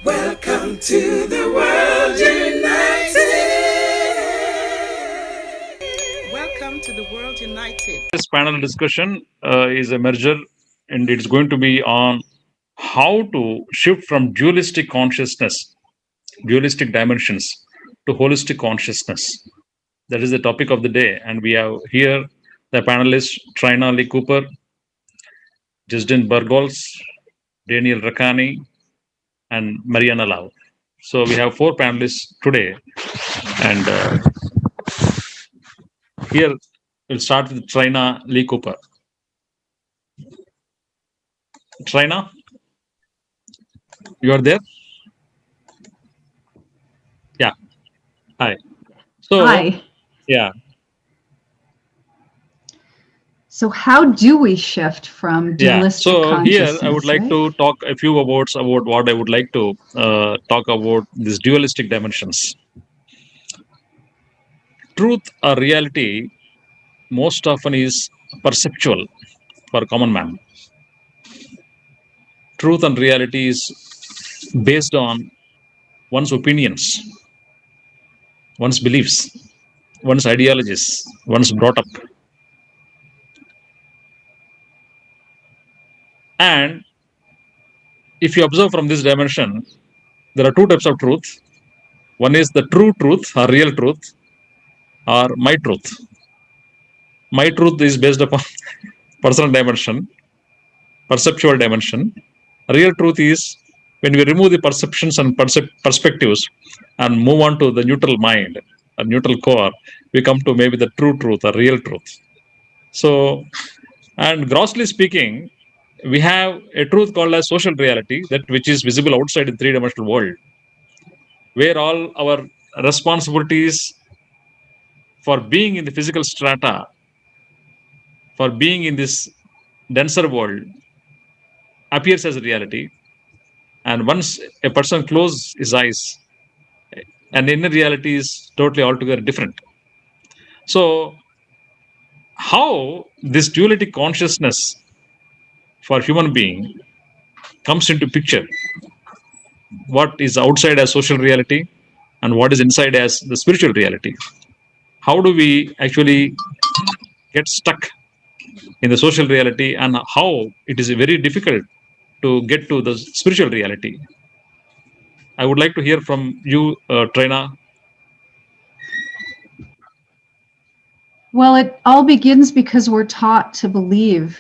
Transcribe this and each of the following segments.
Welcome to the world united. Welcome to the world united. This panel discussion is a merger, and it's going to be on how to shift from dualistic consciousness, dualistic dimensions, to holistic consciousness. That is the topic of the day. And we have here the panelists Trina Lee Cooper, Justin Bergholcs, Danielraccanni, and Marianne Lau. So we have four panelists today. And here we'll start with Trina Lee Cooper. Trina, you are there? Yeah. Hi. So, Hi. Yeah. So how do we shift from dualistic So here consciousness? I would like to talk a few words about what I would like to talk about these dualistic dimensions. Truth or reality most often is perceptual for common man. Truth and reality is based on one's opinions, one's beliefs, one's ideologies, one's brought up. And if you observe from this dimension, there are two types of truth. One is the true truth or real truth, or my truth. My truth is based upon personal dimension, perceptual dimension. Real truth is when we remove the perceptions and perspectives and move on to the neutral mind, a neutral core, we come to maybe the true truth or real truth. So, and grossly speaking, we have a truth called as social reality, that which is visible outside in three-dimensional world, where all our responsibilities for being in the physical strata, for being in this denser world, appears as a reality. And once a person closes his eyes, and inner reality is totally altogether different. So, how this duality consciousness for human being comes into picture? What is outside as social reality, and what is inside as the spiritual reality? How do we actually get stuck in the social reality, and how it is very difficult to get to the spiritual reality? I would like to hear from you, Trina. Well, it all begins because we're taught to believe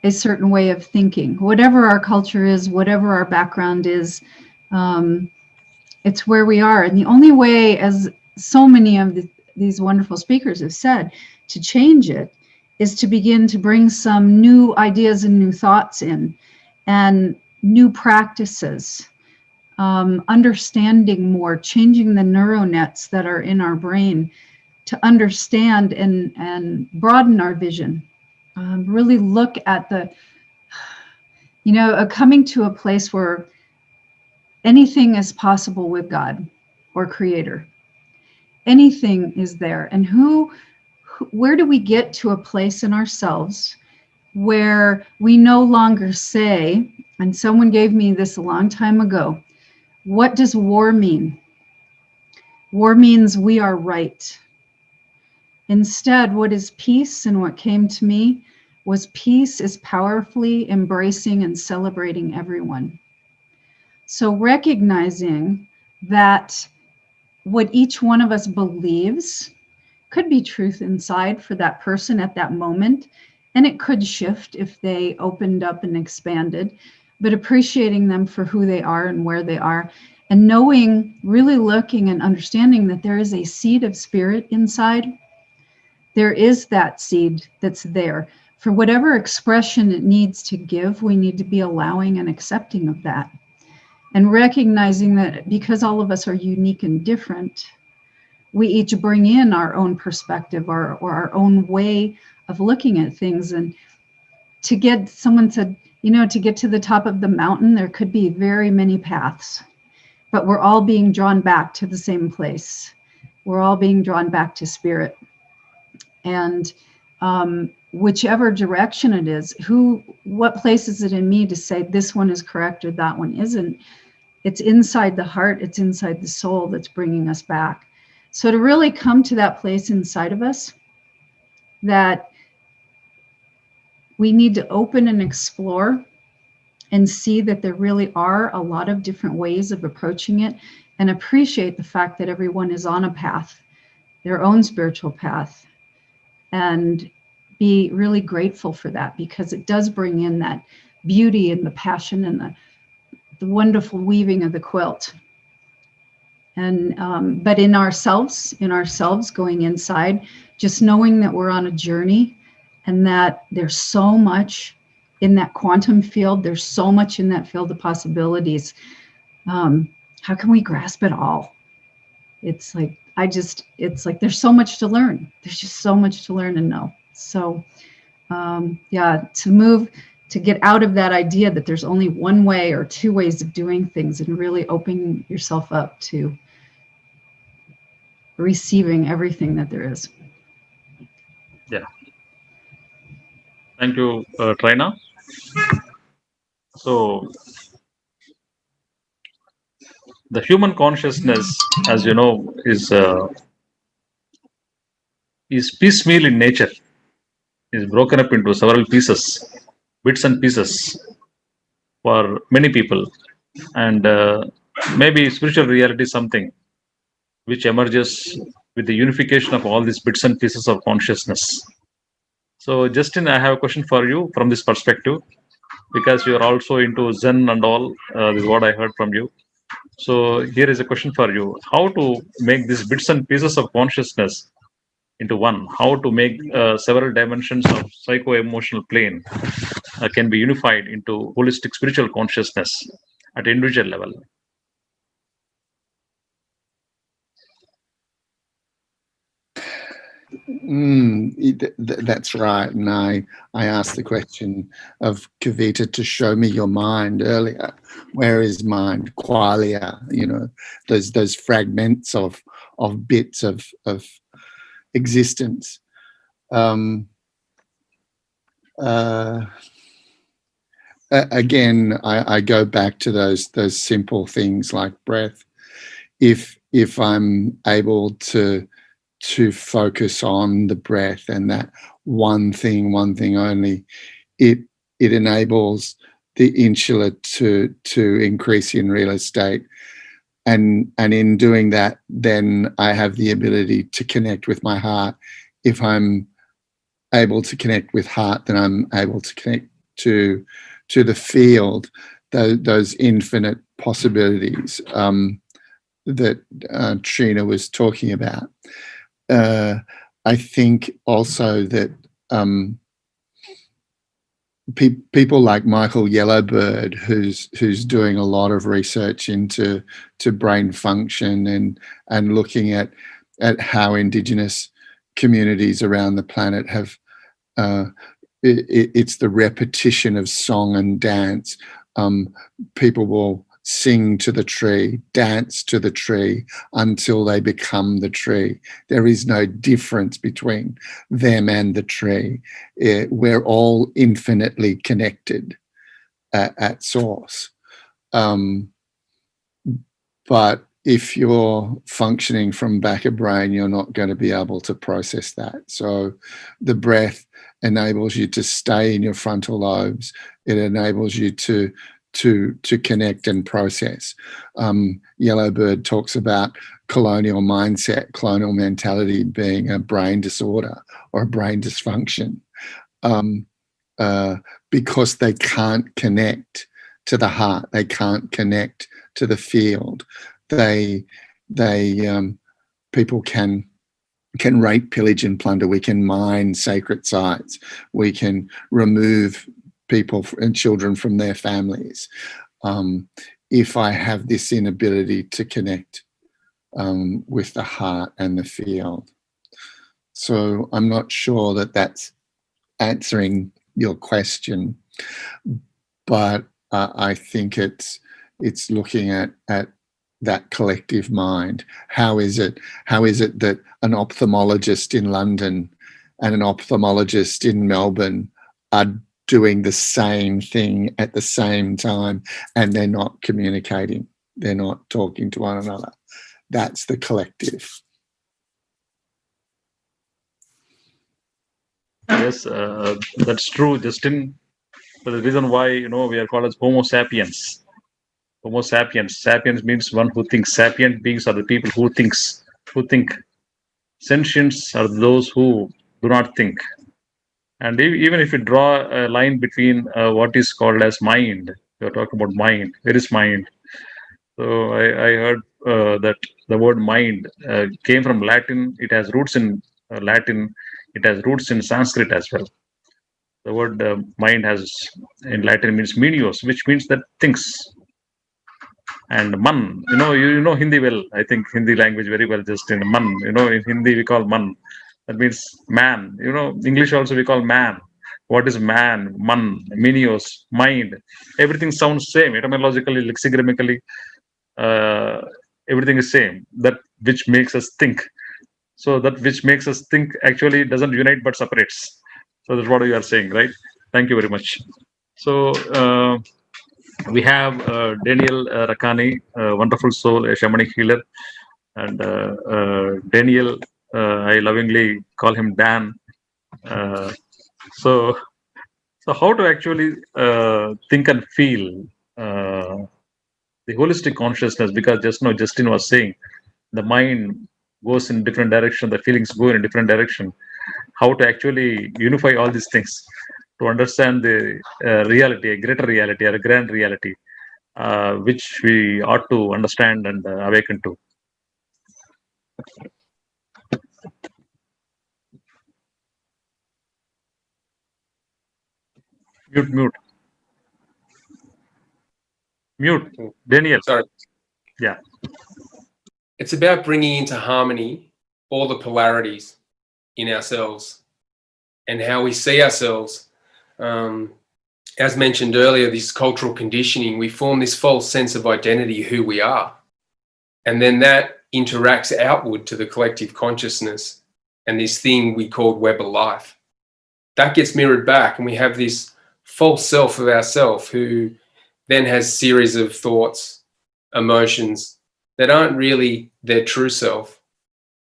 a certain way of thinking. Whatever our culture is, whatever our background is, it's where we are. And the only way, as so many of these wonderful speakers have said, to change it is to begin to bring some new ideas and new thoughts in, and new practices, understanding more, changing the neural nets that are in our brain to understand and broaden our vision. Really look at the, coming to a place where anything is possible with God or Creator. Anything is there. And where do we get to a place in ourselves where we no longer say, and someone gave me this a long time ago, what does war mean? War means we are right. Instead, what is peace, and what came to me was peace is powerfully embracing and celebrating everyone. So recognizing that what each one of us believes could be truth inside for that person at that moment, and it could shift if they opened up and expanded, but appreciating them for who they are and where they are, and knowing, really looking and understanding that there is a seed of spirit inside. There is that seed that's there. For whatever expression it needs to give, we need to be allowing and accepting of that. And recognizing that because all of us are unique and different, we each bring in our own perspective or our own way of looking at things. And someone said, to get to the top of the mountain, there could be very many paths, but we're all being drawn back to the same place. We're all being drawn back to spirit. And whichever direction it is, what place is it in me to say this one is correct or that one isn't? It's inside the heart, it's inside the soul that's bringing us back. So to really come to that place inside of us that we need to open and explore and see that there really are a lot of different ways of approaching it, and appreciate the fact that everyone is on a path, their own spiritual path, and be really grateful for that, because it does bring in that beauty and the passion and the wonderful weaving of the quilt. And but in ourselves going inside, just knowing that we're on a journey and that there's so much in that quantum field, there's so much in that field of possibilities. How can we grasp it all? It's like, it's like there's so much to learn. There's just so much to learn and know. So yeah, to get out of that idea that there's only one way or two ways of doing things, and really opening yourself up to receiving everything that there is. Yeah. Thank you, Trina. So, the human consciousness, as you know, is piecemeal in nature. Is broken up into several pieces, bits and pieces, for many people, and maybe spiritual reality is something which emerges with the unification of all these bits and pieces of consciousness. So, Justin, I have a question for you from this perspective, because you are also into Zen and all. This is what I heard from you. So, here is a question for you: how to make these bits and pieces of consciousness into one? How to make several dimensions of psycho-emotional plane can be unified into holistic spiritual consciousness at individual level? That's right. And I asked the question of Kavita to show me your mind earlier. Where is mind? Qualia, those fragments of bits of existence. Again, I go back to those simple things like breath. If I'm able to focus on the breath and that one thing only, it enables the insula to increase in real estate. And in doing that, then I have the ability to connect with my heart. If I'm able to connect with heart, then I'm able to connect to the field, those infinite possibilities that Trina was talking about. I think also that people like Michael Yellowbird, who's doing a lot of research into brain function and looking at how Indigenous communities around the planet have it's the repetition of song and dance. People will sing to the tree, dance to the tree until they become the tree. There is no difference between them and the tree. We're all infinitely connected at source. But if you're functioning from back of brain, you're not going to be able to process that. So the breath enables you to stay in your frontal lobes. It enables you to connect and process. Yellowbird talks about colonial mindset, colonial mentality being a brain disorder or a brain dysfunction, because they can't connect to the heart. They can't connect to the field. People can rape, pillage, and plunder. We can mine sacred sites. We can remove people and children from their families. If I have this inability to connect with the heart and the field. So I'm not sure that that's answering your question, but I think it's looking at that collective mind. How is it that an ophthalmologist in London and an ophthalmologist in Melbourne are doing the same thing at the same time and they're not communicating? they're not talking to one another. That's the collective. Yes, that's true, Justin. But the reason why, we are called as Homo sapiens. Homo sapiens. Sapiens means one who thinks. Sapient beings are the people who think. Sentients are those who do not think. And even if you draw a line between what is called as mind, you're talking about mind. Where is mind? So I heard that the word mind came from Latin. It has roots in Latin. It has roots in Sanskrit as well. The word mind has in Latin means menios, which means that thinks. And man, you know Hindi well. I think Hindi language very well. Just in man, in Hindi we call man. That means man. English also we call man. What is man? Man, menios, mind. Everything sounds same etymologically, lexicogrammatically. Everything is same. That which makes us think. So that which makes us think actually doesn't unite but separates. So that's what you are saying, right? Thank you very much. So we have Danielraccani, wonderful soul, a shamanic healer, and Daniel, I lovingly call him Dan. So how to actually think and feel the holistic consciousness? Because just now Justin was saying, the mind goes in different direction, the feelings go in a different direction. How to actually unify all these things to understand the reality, a greater reality or a grand reality, which we ought to understand and awaken to. Mute. Daniel. Sorry. Yeah. It's about bringing into harmony all the polarities in ourselves and how we see ourselves. As mentioned earlier, this cultural conditioning, we form this false sense of identity, who we are. And then that interacts outward to the collective consciousness and this thing we called web of life. That gets mirrored back, and we have this false self of ourself who then has series of thoughts, emotions that aren't really their true self.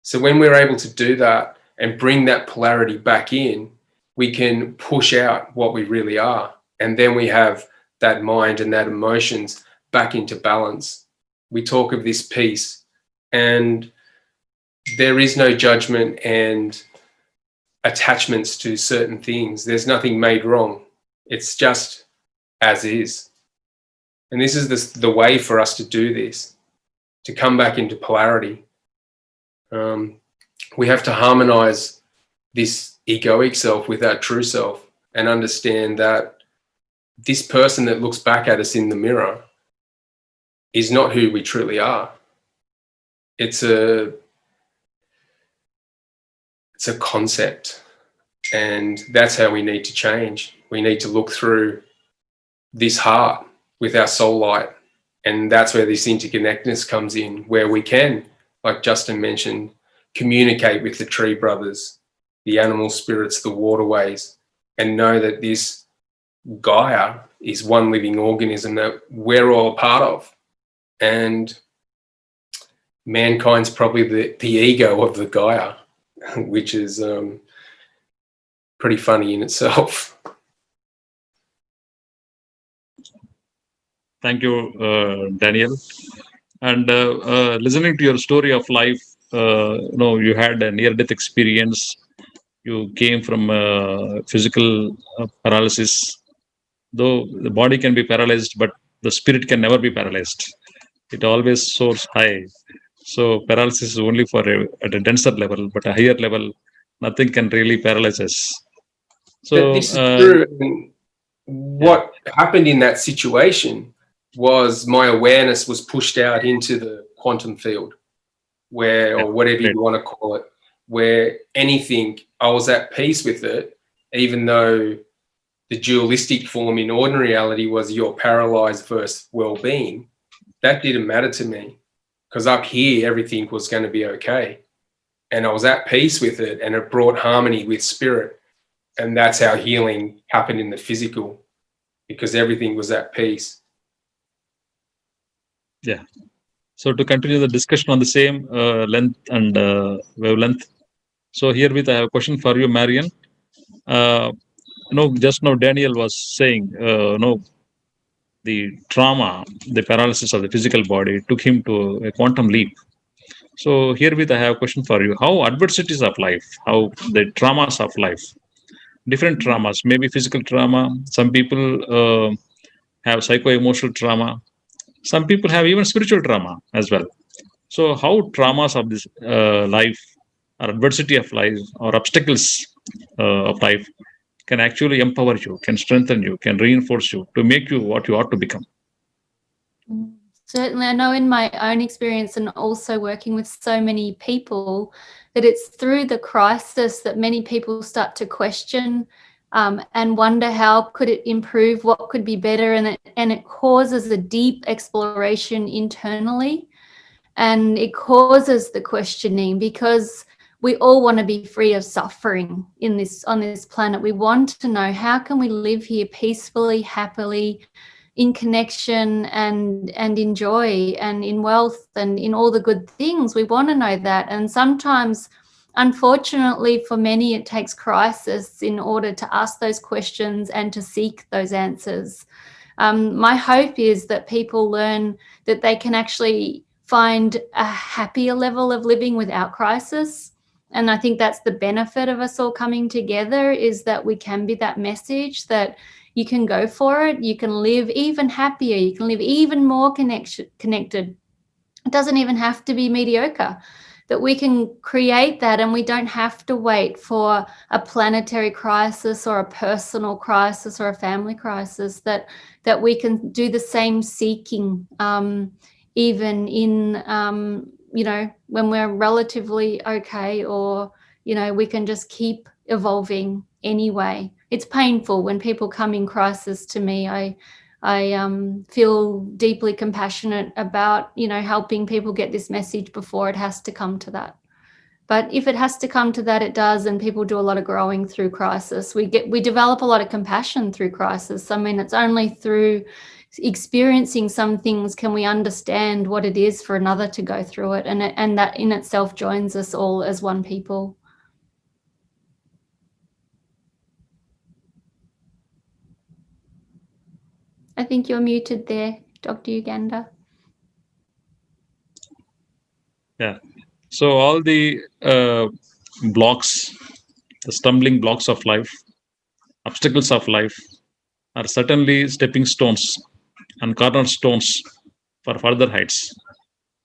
So when we're able to do that and bring that polarity back in, we can push out what we really are. And then we have that mind and that emotions back into balance. We talk of this peace, and there is no judgment and attachments to certain things. There's nothing made wrong. It's just as is. And this is the way for us to do this, to come back into polarity. We have to harmonize this egoic self with our true self and understand that this person that looks back at us in the mirror is not who we truly are. It's a concept, and that's how we need to change. We need to look through this heart with our soul light, and that's where this interconnectedness comes in, where we can, like Justin mentioned, communicate with the tree brothers, the animal spirits, the waterways, and know that this Gaia is one living organism that we're all a part of. And mankind's probably the ego of the Gaia, which is pretty funny in itself. Thank you, Daniel. And listening to your story of life, you had a near-death experience. You came from physical paralysis. Though the body can be paralyzed, but the spirit can never be paralyzed. It always soars high. So paralysis is only at a denser level, but a higher level, nothing can really paralyze us. So But this is true. And what happened in that situation was my awareness was pushed out into the quantum field, or whatever you want to call it, where anything, I was at peace with it, even though the dualistic form in ordinary reality was you're paralyzed versus well-being. That didn't matter to me, because up here, everything was going to be okay. And I was at peace with it, and it brought harmony with spirit. And that's how healing happened in the physical, because everything was at peace. Yeah. So to continue the discussion on the same length and wavelength. So herewith I have a question for you, Marianne. Just now Daniel was saying, the trauma, the paralysis of the physical body took him to a quantum leap. So herewith I have a question for you. How adversities of life, how the traumas of life, different traumas, maybe physical trauma, some people have psycho-emotional trauma, some people have even spiritual trauma as well. So how traumas of this life or adversity of life or obstacles of life can actually empower you, can strengthen you, can reinforce you to make you what you ought to become. Certainly, I know in my own experience and also working with so many people that it's through the crisis that many people start to question and wonder how could it improve, what could be better, and it causes a deep exploration internally, and it causes the questioning because we all want to be free of suffering on this planet. We want to know, how can we live here peacefully, happily, in connection and in joy and in wealth and in all the good things? We want to know that. And sometimes, unfortunately, for many, it takes crisis in order to ask those questions and to seek those answers. My hope is that people learn that they can actually find a happier level of living without crisis. And I think that's the benefit of us all coming together, is that we can be that message that you can go for it. You can live even happier. You can live even more connected. It doesn't even have to be mediocre, that we can create that, and we don't have to wait for a planetary crisis or a personal crisis or a family crisis, that we can do the same seeking even in, when we're relatively okay, or, we can just keep evolving anyway. It's painful when people come in crisis to me. I feel deeply compassionate about, helping people get this message before it has to come to that. But if it has to come to that, it does, and people do a lot of growing through crisis. We develop a lot of compassion through crisis. I mean, it's only through experiencing some things can we understand what it is for another to go through it, and that in itself joins us all as one people. I think you're muted there, Dr. Yugandhar. Yeah. So all the blocks, the stumbling blocks of life, obstacles of life, are certainly stepping stones and cornerstones for further heights.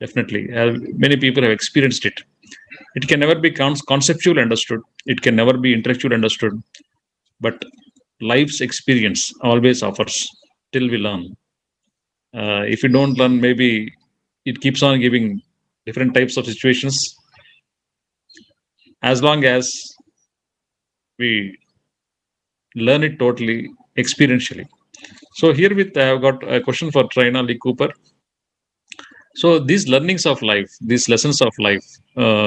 Definitely. Many people have experienced it. It can never be conceptually understood. It can never be intellectually understood. But life's experience always offers till we learn. If we don't learn, maybe it keeps on giving different types of situations. As long as we learn it totally experientially. So herewith I have got a question for Trina Lee Cooper. So these learnings of life, these lessons of life,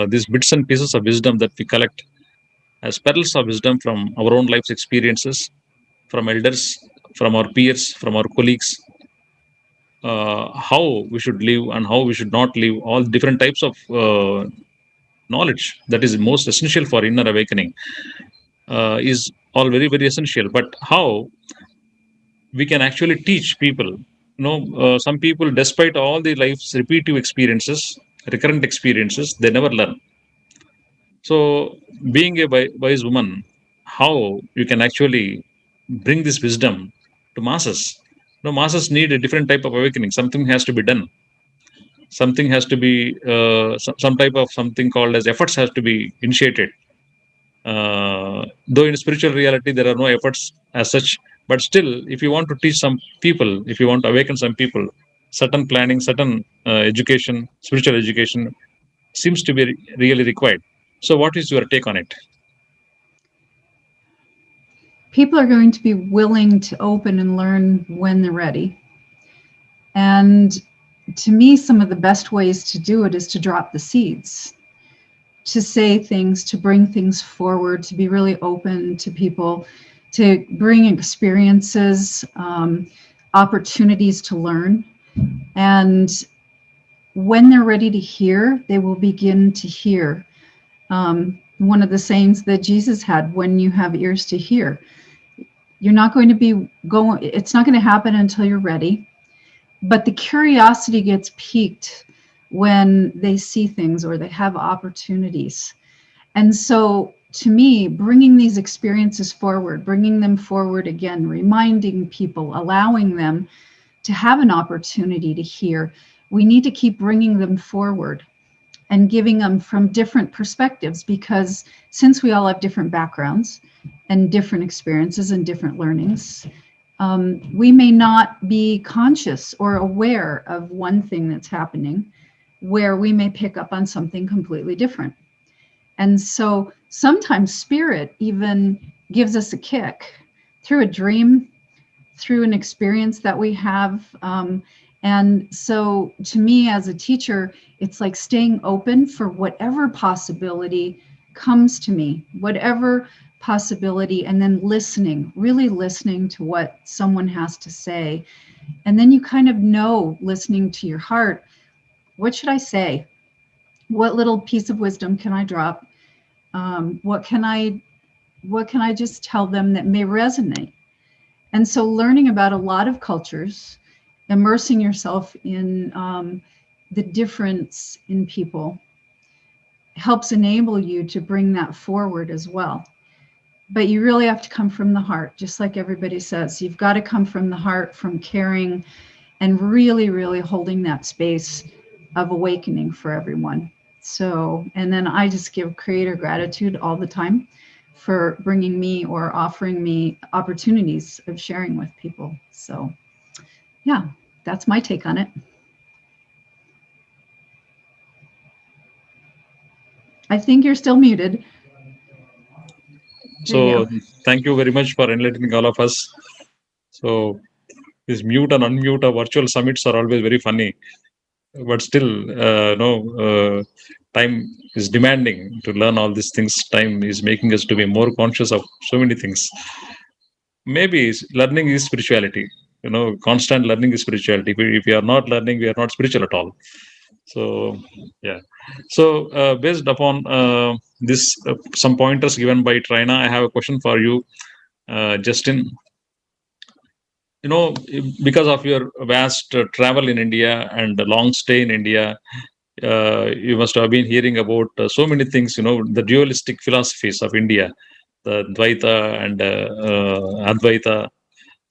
these bits and pieces of wisdom that we collect as pearls of wisdom from our own life's experiences, from elders, from our peers, from our colleagues, how we should live and how we should not live, all different types of knowledge that is most essential for inner awakening, is all very, very essential. But how we can actually teach people? Some people, despite all the life's repetitive experiences, recurrent experiences, they never learn. So, being a wise woman, how you can actually bring this wisdom to masses? Masses need a different type of awakening. Something has to be done. Something has to be, some type of something called as efforts has to be initiated. Though in spiritual reality there are no efforts as such, but still, if you want to teach some people, if you want to awaken some people, certain planning, certain education, spiritual education seems to be really required. So, what is your take on it? People are going to be willing to open and learn when they're ready. And to me, some of the best ways to do it is to drop the seeds, to say things, to bring things forward, to be really open to people, to bring experiences, opportunities to learn. And when they're ready to hear, they will begin to hear. One of the sayings that Jesus had, when you have ears to hear, you're not going to be going, it's not going to happen until you're ready. But the curiosity gets piqued when they see things or they have opportunities. And so to me, bringing these experiences forward, bringing them forward again, reminding people, allowing them to have an opportunity to hear, we need to keep bringing them forward and giving them from different perspectives, because since we all have different backgrounds and different experiences and different learnings, we may not be conscious or aware of one thing that's happening, where we may pick up on something completely different. And so sometimes spirit even gives us a kick through a dream, through an experience that we have. And so to me as a teacher, it's like staying open for whatever possibility comes to me, whatever possibility, and then listening, really listening to what someone has to say. And then you kind of know, listening to your heart, what should I say? What little piece of wisdom can I drop? What can I just tell them that may resonate? And so learning about a lot of cultures, immersing yourself in the difference in people helps enable you to bring that forward as well. But you really have to come from the heart, just like everybody says. You've got to come from the heart, from caring, and really, really holding that space of awakening for everyone. So, and then I just give Creator gratitude all the time for bringing me or offering me opportunities of sharing with people. So, yeah, that's my take on it. I think you're still muted. So thank you very much for enlightening all of us. So this mute and unmute of virtual summits are always very funny, but still, time is demanding to learn all these things. Time is making us to be more conscious of so many things. Maybe learning is spirituality. Constant learning is spirituality. If we are not learning, we are not spiritual at all. So, yeah. So, based upon this, some pointers given by Trina, I have a question for you, Justin. Because of your vast travel in India and the long stay in India, you must have been hearing about so many things, the dualistic philosophies of India, the Dvaita and Advaita.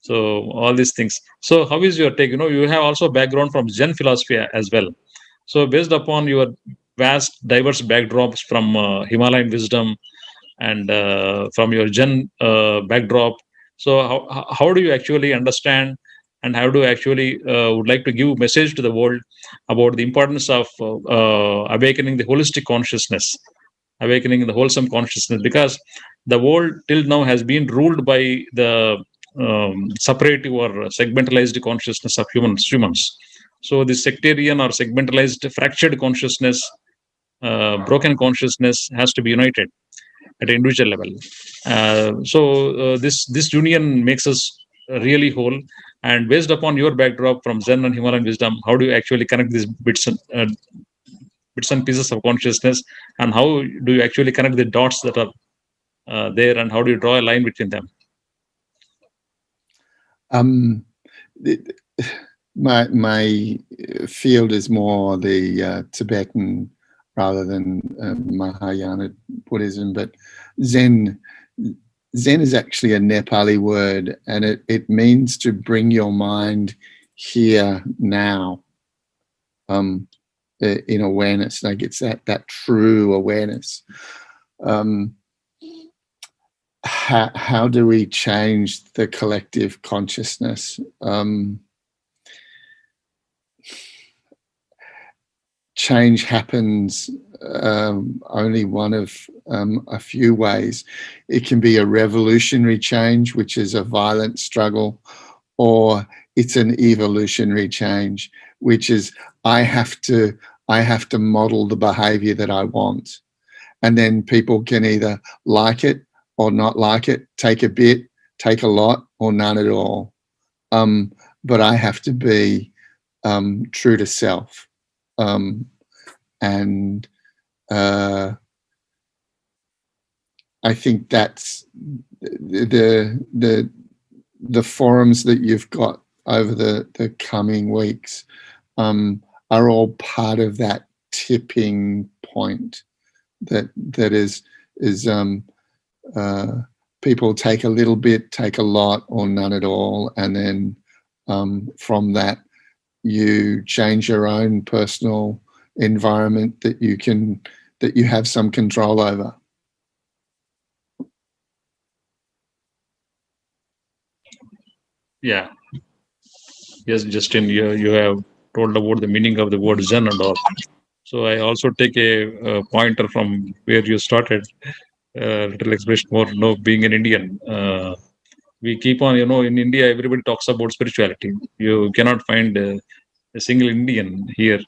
So all these things. So how is your take? You have also background from Zen philosophy as well. So based upon your vast, diverse backdrops from Himalayan wisdom and from your Zen backdrop, so how do you actually understand and how do you actually would like to give a message to the world about the importance of awakening the holistic consciousness, awakening the wholesome consciousness? Because the world till now has been ruled by the separative or segmentalized consciousness of humans. So the sectarian or segmentalized fractured consciousness, broken consciousness has to be united at an individual level. So this union makes us really whole. And based upon your backdrop from Zen and Himalayan wisdom, how do you actually connect these bits and pieces of consciousness, and how do you actually connect the dots that are there, and how do you draw a line between them? My field is more the Tibetan rather than Mahayana Buddhism, but Zen is actually a Nepali word, and it means to bring your mind here now, in awareness. Like it's that true awareness. How do we change the collective consciousness? Change happens only one of a few ways. It can be a revolutionary change, which is a violent struggle, or it's an evolutionary change, which is I have to model the behavior that I want. And then people can either like it or not like it, take a bit, take a lot, or none at all. But I have to be true to self. And I think that's the forums that you've got over the coming weeks are all part of that tipping point that is people take a little bit, take a lot, or none at all, and then from that you change your own personal environment that you have some control over. Yeah. Yes, Justin, you have told about the meaning of the word Zen and all. So I also take a pointer from where you started. Little expression more, being an Indian. We keep on, in India, everybody talks about spirituality. You cannot find a single Indian here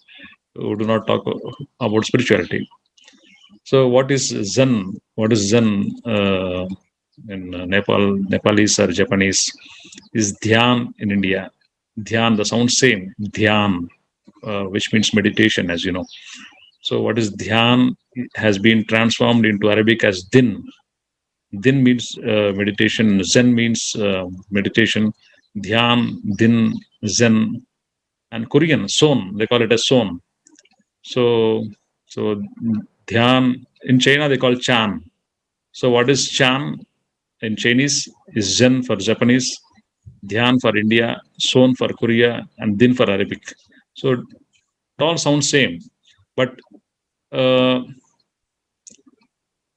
who do not talk about spirituality. So what is Zen? What is Zen in Nepalese or Japanese is Dhyan in India. Dhyan, the sound same, Dhyan, which means meditation, as you know. So what is Dhyan has been transformed into Arabic as Din. Din means meditation, Zen means meditation, Dhyan, Din, Zen, and Korean, Son, they call it as Son. So Dhyan, in China they call Chan. So what is Chan in Chinese is Zen for Japanese, Dhyan for India, Son for Korea, and Din for Arabic. So it all sounds same, but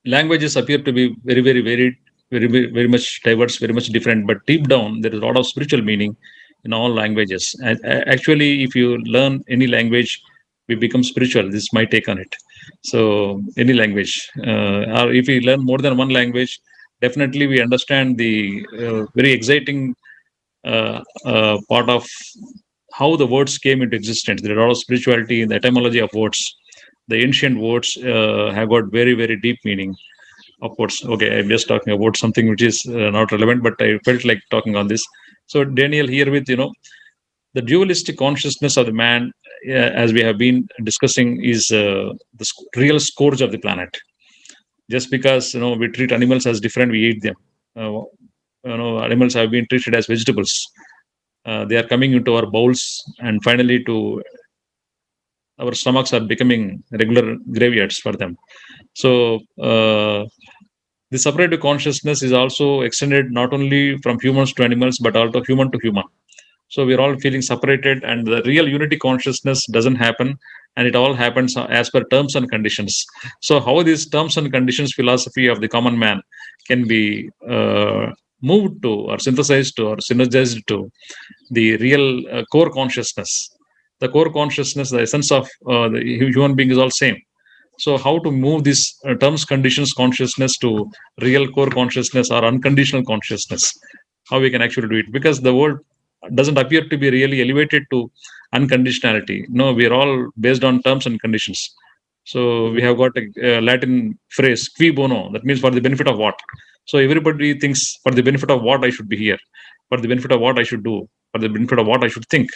languages appear to be very, very varied, very much diverse, very much different. But deep down, there is a lot of spiritual meaning in all languages. And actually, if you learn any language, we become spiritual. This is my take on it. So any language, or if we learn more than one language, definitely we understand the very exciting part of how the words came into existence. There is a lot of spirituality in the etymology of words. The ancient words have got very, very deep meaning. Of course, okay, I'm just talking about something which is not relevant, but I felt like talking on this. So Daniel, here with, the dualistic consciousness of the man, as we have been discussing, is the real scourge of the planet. Just because, we treat animals as different, we eat them. Animals have been treated as vegetables. They are coming into our bowls, and finally to our stomachs are becoming regular graveyards for them. So the separative consciousness is also extended not only from humans to animals, but also human to human. So we're all feeling separated, and the real unity consciousness doesn't happen, and it all happens as per terms and conditions. So how this terms and conditions philosophy of the common man can be moved to, or synthesized to, or synergized to the real core consciousness. The core consciousness, the essence of the human being is all same. So how to move this terms, conditions, consciousness to real core consciousness or unconditional consciousness? How we can actually do it? Because the world doesn't appear to be really elevated to unconditionality. No, we are all based on terms and conditions. So we have got a Latin phrase, qui bono, that means for the benefit of what? So everybody thinks for the benefit of what I should be here, for the benefit of what I should do, for the benefit of what I should think,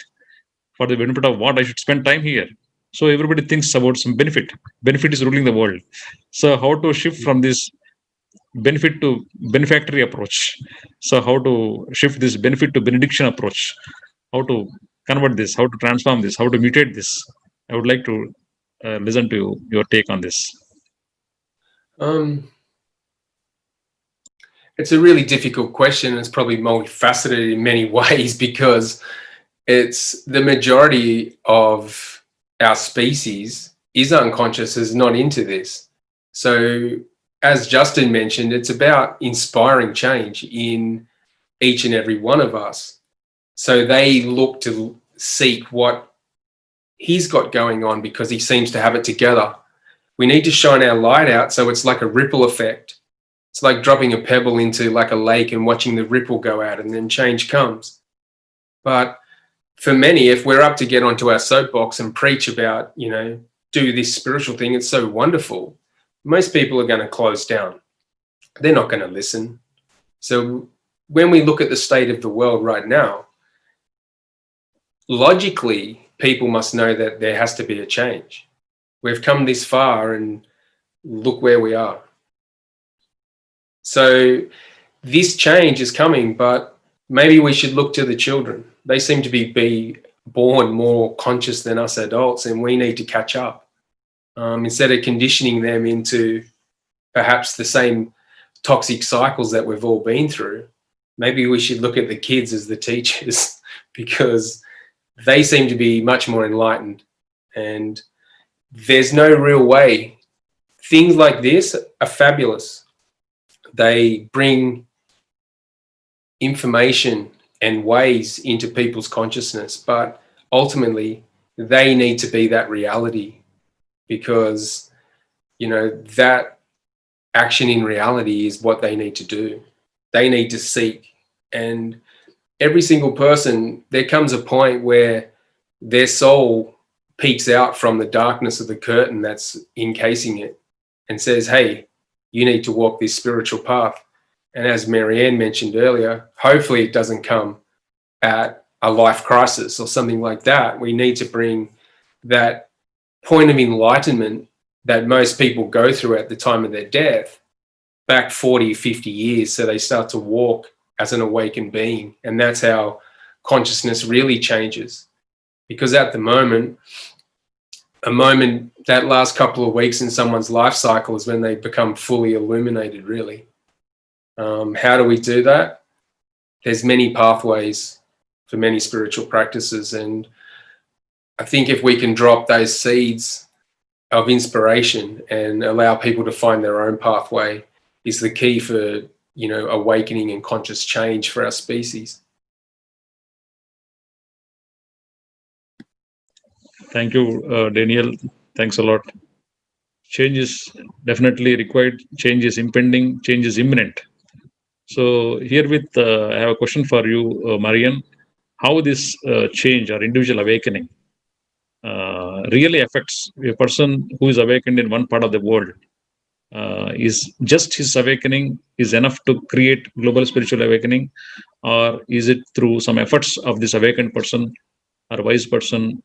for the benefit of what I should spend time here. So everybody thinks about some benefit. Benefit is ruling the world. So how to shift from this benefit to benefactory approach? So how to shift this benefit to benediction approach? How to convert this? How to transform this? How to mutate this? I would like to listen to your take on this. It's a really difficult question. It's probably multifaceted in many ways, because it's the majority of our species is unconscious, is not into this. So as Justin mentioned, it's about inspiring change in each and every one of us. So they look to seek what he's got going on because he seems to have it together. We need to shine our light out, so it's like a ripple effect. It's like dropping a pebble into like a lake and watching the ripple go out, and then change comes. But for many, if we're up to get onto our soapbox and preach about, do this spiritual thing, it's so wonderful, most people are going to close down. They're not going to listen. So when we look at the state of the world right now, logically, people must know that there has to be a change. We've come this far and look where we are. So this change is coming, but maybe we should look to the children. They seem to be born more conscious than us adults, and we need to catch up. Instead of conditioning them into perhaps the same toxic cycles that we've all been through, maybe we should look at the kids as the teachers because they seem to be much more enlightened, and there's no real way. Things like this are fabulous. They bring information and ways into people's consciousness, but ultimately they need to be that reality, because, you know, that action in reality is what they need to do. They need to seek. And every single person, there comes a point where their soul peeks out from the darkness of the curtain that's encasing it and says, hey, you need to walk this spiritual path. And as Marianne mentioned earlier, hopefully it doesn't come at a life crisis or something like that. We need to bring that point of enlightenment that most people go through at the time of their death back 40, 50 years, so they start to walk as an awakened being. And that's how consciousness really changes. Because at the moment, that last couple of weeks in someone's life cycle is when they become fully illuminated, really. How do we do that? There's many pathways for many spiritual practices, and I think if we can drop those seeds of inspiration and allow people to find their own pathway is the key for, you know, awakening and conscious change for our species. Thank you, Daniel. Thanks a lot. Change is definitely required. Change is impending. Change is imminent. So here I have a question for you, Marianne. How this change or individual awakening really affects a person who is awakened in one part of the world? Is just his awakening is enough to create global spiritual awakening, or is it through some efforts of this awakened person or wise person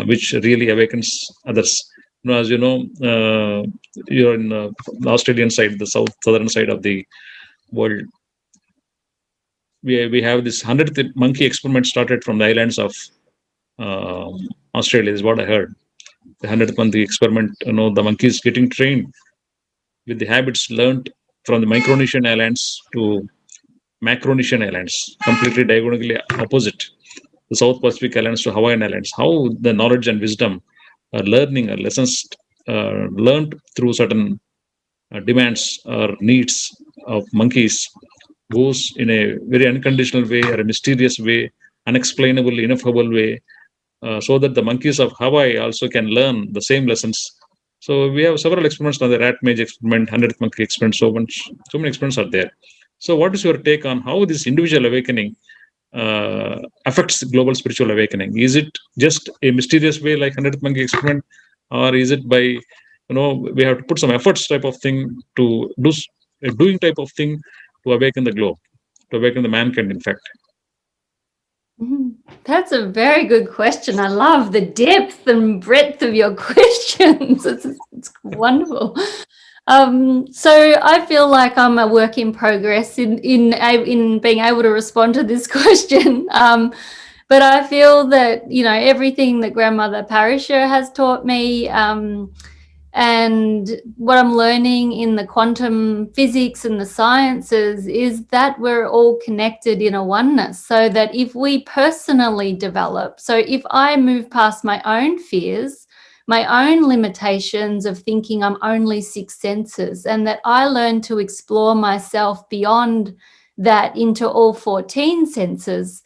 which really awakens others? You know, as you know, you're in the Australian side, the southern side of the world. We have this 100th monkey experiment started from the islands of Australia, is what I heard. The 100th monkey experiment, you know, the monkeys getting trained with the habits learned from the Micronesian islands to Macronesian islands, completely diagonally opposite the South Pacific Islands to Hawaiian Islands. How the knowledge and wisdom are learning or lessons learned through certain demands or needs of monkeys goes in a very unconditional way or a mysterious way, unexplainable, ineffable way, so that the monkeys of Hawaii also can learn the same lessons. So we have several experiments on the rat mage experiment, 100th monkey experiment, so many experiments are there. So what is your take on how this individual awakening affects global spiritual awakening? Is it just a mysterious way like 100th monkey experiment, or is it by, you know, we have to put some efforts type of thing to do a doing type of thing to awaken the globe, to awaken the mankind, in fact? That's a very good question. I love the depth and breadth of your questions. It's wonderful. So I feel like I'm a work in progress in being able to respond to this question. But I feel that, you know, everything that Grandmother Parisher has taught me, and what I'm learning in the quantum physics and the sciences is that we're all connected in a oneness. So that if we personally develop, so if I move past my own fears, my own limitations of thinking I'm only 6 senses, and that I learn to explore myself beyond that into all 14 senses,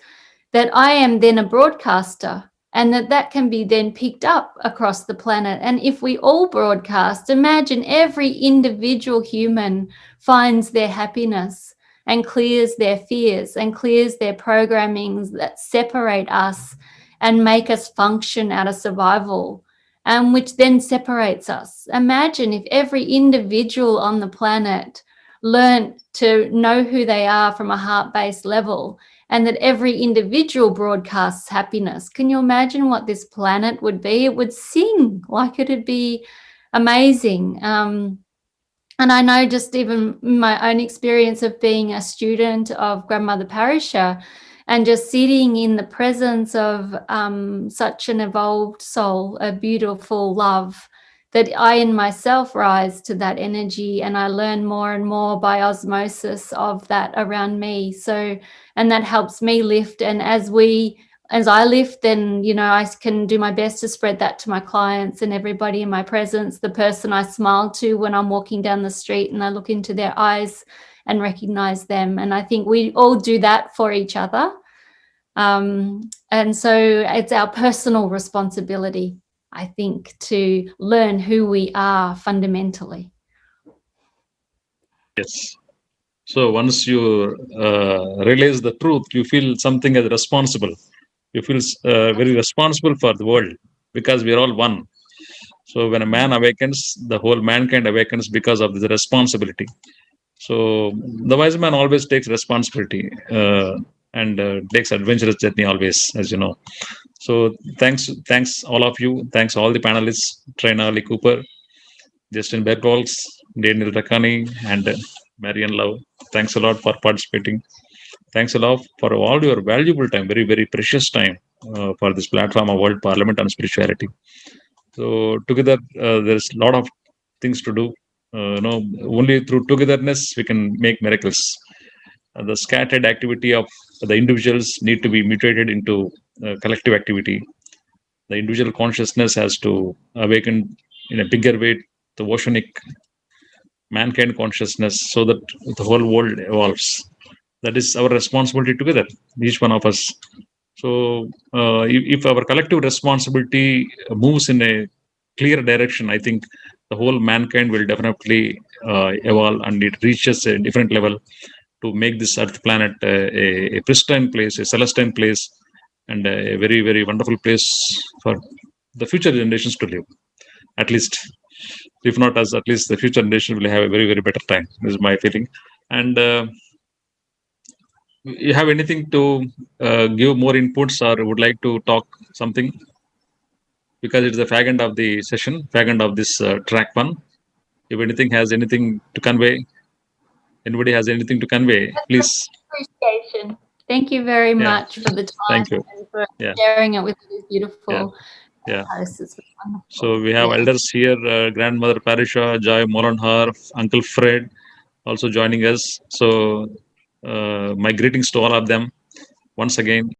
that I am then a broadcaster, and that can be then picked up across the planet. And if we all broadcast, imagine every individual human finds their happiness and clears their fears and clears their programmings that separate us and make us function out of survival, and which then separates us. Imagine if every individual on the planet learned to know who they are from a heart-based level and that every individual broadcasts happiness. Can you imagine what this planet would be? It would sing, like it'd be amazing. And I know, just even my own experience of being a student of Grandmother Parisha and just sitting in the presence of such an evolved soul, a beautiful love, that I in myself rise to that energy, and I learn more and more by osmosis of that around me. So, and that helps me lift. And as I lift, then, you know, I can do my best to spread that to my clients and everybody in my presence, the person I smile to when I'm walking down the street and I look into their eyes and recognize them. And I think we all do that for each other. And so it's our personal responsibility, I think, to learn who we are fundamentally. Yes. So once you realize the truth, you feel something as responsible. You feel very responsible for the world, because we are all one. So when a man awakens, the whole mankind awakens because of the responsibility. So the wise man always takes responsibility and takes adventurous journey always, as you know. So thanks all of you. Thanks all the panelists, Traina Lee Cooper, Justin BERGHOLCS, DANIELRACCANI, and Marianne Love. Thanks a lot for participating. Thanks a lot for all your valuable time, very, very precious time for this platform of World Parliament on Spirituality. So together, there's a lot of things to do. Only through togetherness we can make miracles. The scattered activity of the individuals need to be mutated into collective activity. The individual consciousness has to awaken in a bigger way the oceanic mankind consciousness, so that the whole world evolves. That is our responsibility together, each one of us. So if our collective responsibility moves in a clear direction, I think the whole mankind will definitely evolve, and it reaches a different level to make this Earth planet a pristine place, a celestine place, and a very, very wonderful place for the future generations to live. At least, if not us, at least the future generation will have a very, very better time. This is my feeling. And you have anything to give more inputs, or would like to talk something? Because it's the fag end of the session, fag end of this track one. If anything has anything to convey, anybody has anything to convey, please. Appreciation. Thank you very much for the time. Thank you. And for sharing it with these beautiful Yeah. hosts. So we have elders here, Grandmother Parisha, Joy Molanhar, Uncle Fred also joining us. So my greetings to all of them once again.